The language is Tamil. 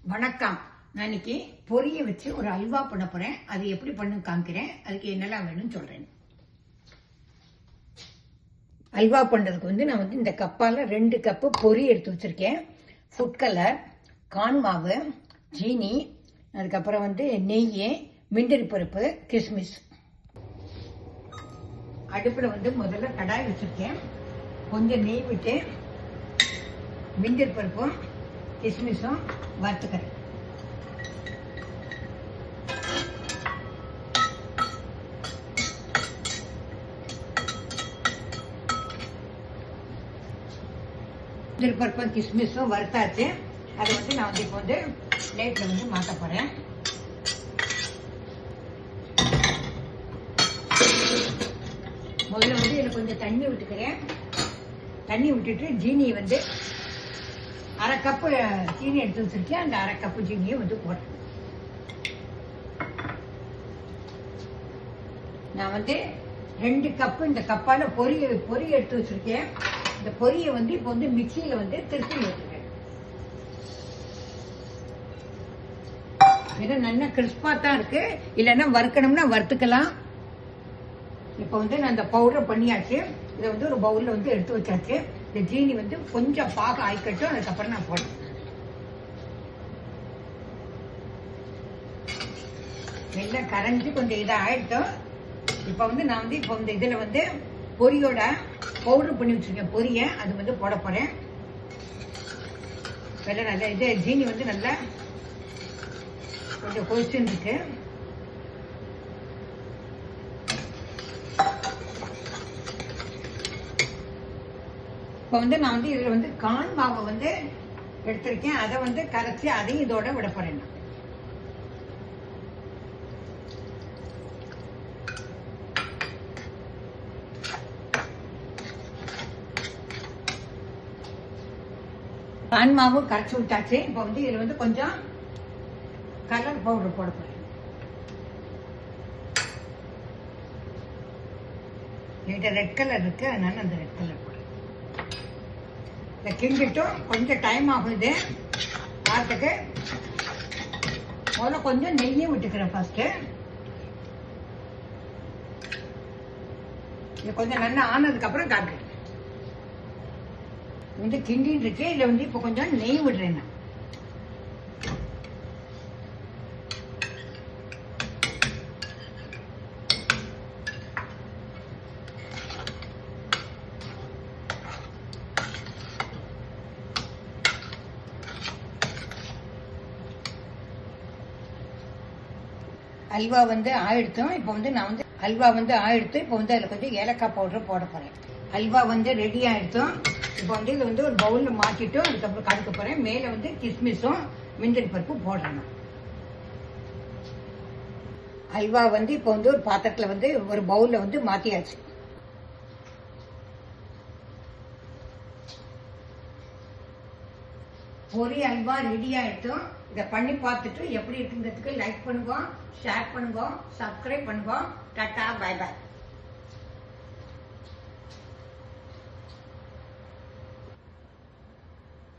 வணக்கம். நான் இன்னைக்கு பொரியை வச்சு ஒரு அல்வா பண்ண போறேன். அது எப்படி பண்ணு காமிக்கிறேன். அதுக்கு என்னெல்லாம் வேணும்னு சொல்றேன். அல்வா பண்றதுக்கு நான் இந்த கப்பால 2 கப்பு பொரி எடுத்து வச்சிருக்கேன். ஃபுட் கலர், கார்ன் மாவு, ஜீனி, அதுக்கப்புறம் நெய், முந்திரி பருப்பு, கிஸ்மிஸ். அடுப்புல முதல்ல கடாய் வச்சிருக்கேன். கொஞ்சம் நெய் விட்டு முந்திரி பருப்பும் கிஸ்மிஸும் வறுத்துக்கிறேன். முந்திரி பருப்பும் கிஸ்மிஸும் வறுத்தாச்சு. அதை நான் இப்போ பிளேட்ல மாற்ற போறேன். முதல்ல இதில் கொஞ்சம் தண்ணி விட்டுக்கிறேன். தண்ணி விட்டுட்டு ஜீனி அரை கப்பு சீனி எடுத்து வச்சிருக்கேன். அந்த அரை கப்பு சீனியை போடுறேன். நான் 2 கப்பு இந்த கப்பால பொரி எடுத்து வச்சிருக்கேன். இந்த பொரியை இப்போ மிக்சியில திருப்பி வச்சிருக்கேன். இது நல்லா கிறிஸ்பா தான் இருக்கு. இல்லைன்னா வறுக்கணும்னா வறுத்துக்கலாம். இப்போ நான் இந்த பவுடர் பண்ணியாச்சு. இதை ஒரு பவுல்ல எடுத்து வச்சாச்சு. இந்த ஜீனி கொஞ்சம் பாகம் ஆயிக்கட்டும். அதுக்கப்புறம் நான் போடுறேன். எல்லாம் கரைஞ்சி கொஞ்சம் இதை ஆயிட்டோம். இப்போ நான் இப்போ இந்த இதுல பொரியோட பவுடர் பண்ணி வச்சிருக்கேன். பொரியை அது போட போறேன். நல்லா இது ஜீனி நல்லா கொஞ்சம் கொதிச்சுன்னு இருக்கு. இப்போ நான் இதுல கார்ன் மாவை எடுத்திருக்கேன். அதை கரைச்சி அதையும் இதோட விட போறேன். கார்ன் மாவு கரைச்சி விட்டாச்சு. இப்போ இதுல கொஞ்சம் கலர் பவுடர் போட போறேன். என்கிட்ட ரெட் கலர் இருக்கு, அதனால அந்த ரெட் கலர் போடுறேன். இதை கிண்டிட்டும் கொஞ்சம் டைம் ஆகுது பார்த்துக்கு. முதல்ல கொஞ்சம் நெய்யும் விட்டுக்கிறேன். ஃபர்ஸ்ட் இது கொஞ்சம் நல்லா ஆனதுக்கு அப்புறம் காட்டுறேன். கிண்டின்னு இருக்கு. இதுல இப்போ கொஞ்சம் நெய் விடுறேன். நான் அல்வா ஆயிடுத்தோம். இப்போ நான் அல்வா ஆயிடுத்து. இப்போ அதில் கொஞ்சம் ஏலக்காய் பவுடர் போட போறேன். அல்வா ரெடி ஆயிடுத்தோம். இப்போ இது ஒரு பவுல்ல மாற்றிட்டும் அதுக்கப்புறம் கலக்க போறேன். மேலே கிஸ்மிஸும் முந்திரி பருப்பும் போடுறேன். அல்வா இப்போ ஒரு பாத்திரத்துல ஒரு பவுல்ல மாத்தியாச்சு. பொரி அல்வா ரெடி ஆயிடுத்தோம். இதை பண்ணி பார்த்துட்டு எப்படி இருக்குங்கிறதுக்கு லைக் பண்ணுங்க, ஷேர் பண்ணுங்க, சப்ஸ்கிரைப் பண்ணுங்க. Tata, bye bye.